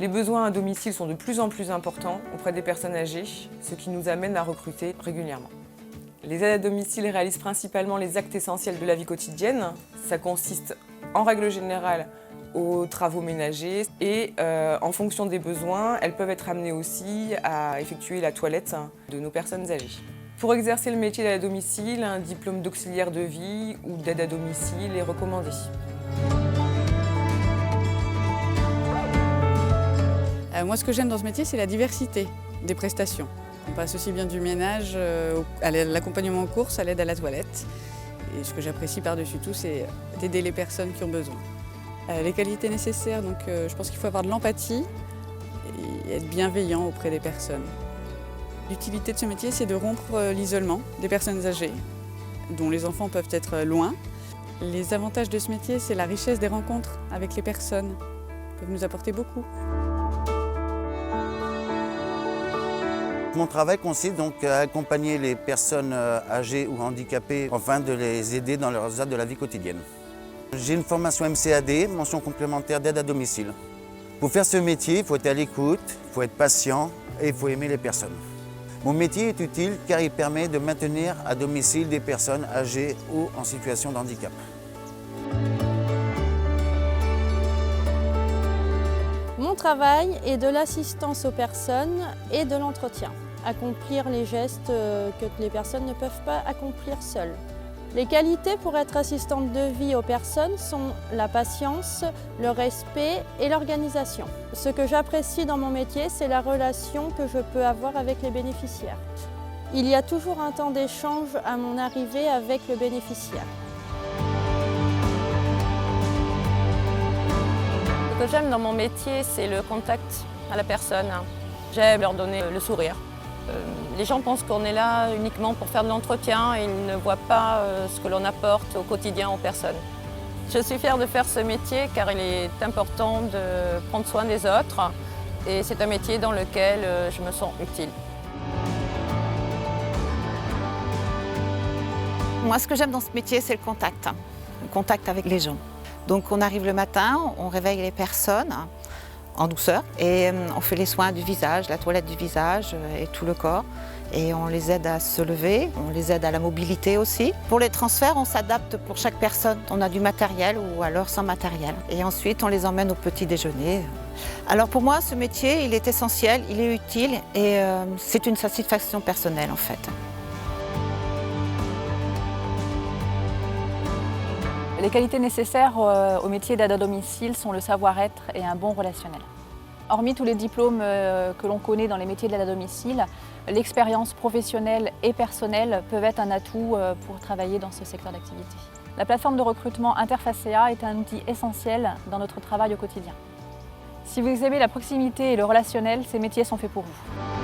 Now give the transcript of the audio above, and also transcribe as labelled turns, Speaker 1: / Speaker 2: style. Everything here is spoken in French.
Speaker 1: Les besoins à domicile sont de plus en plus importants auprès des personnes âgées, ce qui nous amène à recruter régulièrement. Les aides à domicile réalisent principalement les actes essentiels de la vie quotidienne. Ça consiste en règle générale aux travaux ménagers et en fonction des besoins, elles peuvent être amenées aussi à effectuer la toilette de nos personnes âgées. Pour exercer le métier d'aide à domicile, un diplôme d'auxiliaire de vie ou d'aide à domicile est recommandé.
Speaker 2: Moi, ce que j'aime dans ce métier, c'est la diversité des prestations. On passe aussi bien du ménage à l'accompagnement en course, à l'aide à la toilette. Et ce que j'apprécie par-dessus tout, c'est d'aider les personnes qui ont besoin. Les qualités nécessaires, donc je pense qu'il faut avoir de l'empathie et être bienveillant auprès des personnes. L'utilité de ce métier, c'est de rompre l'isolement des personnes âgées, dont les enfants peuvent être loin. Les avantages de ce métier, c'est la richesse des rencontres avec les personnes. Ils peuvent nous apporter beaucoup.
Speaker 3: Mon travail consiste donc à accompagner les personnes âgées ou handicapées afin de les aider dans leurs actes de la vie quotidienne. J'ai une formation MCAD, mention complémentaire d'aide à domicile. Pour faire ce métier, il faut être à l'écoute, il faut être patient et il faut aimer les personnes. Mon métier est utile car il permet de maintenir à domicile des personnes âgées ou en situation de handicap.
Speaker 4: Mon travail est de l'assistance aux personnes et de l'entretien. Accomplir les gestes que les personnes ne peuvent pas accomplir seules. Les qualités pour être assistante de vie aux personnes sont la patience, le respect et l'organisation. Ce que j'apprécie dans mon métier, c'est la relation que je peux avoir avec les bénéficiaires. Il y a toujours un temps d'échange à mon arrivée avec le bénéficiaire.
Speaker 5: Ce que j'aime dans mon métier, c'est le contact à la personne. J'aime leur donner le sourire. Les gens pensent qu'on est là uniquement pour faire de l'entretien et ils ne voient pas ce que l'on apporte au quotidien aux personnes. Je suis fière de faire ce métier car il est important de prendre soin des autres et c'est un métier dans lequel je me sens utile.
Speaker 6: Moi, ce que j'aime dans ce métier, c'est le contact avec les gens. Donc on arrive le matin, on réveille les personnes en douceur et on fait les soins du visage, la toilette du visage et tout le corps. Et on les aide à se lever, on les aide à la mobilité aussi. Pour les transferts, on s'adapte pour chaque personne. On a du matériel ou alors sans matériel. Et ensuite, on les emmène au petit déjeuner. Alors pour moi, ce métier, il est essentiel, il est utile et c'est une satisfaction personnelle en fait.
Speaker 7: Les qualités nécessaires au métier d'aide à domicile sont le savoir-être et un bon relationnel. Hormis tous les diplômes que l'on connaît dans les métiers de l'aide à domicile, l'expérience professionnelle et personnelle peuvent être un atout pour travailler dans ce secteur d'activité. La plateforme de recrutement Interfacea est un outil essentiel dans notre travail au quotidien. Si vous aimez la proximité et le relationnel, ces métiers sont faits pour vous.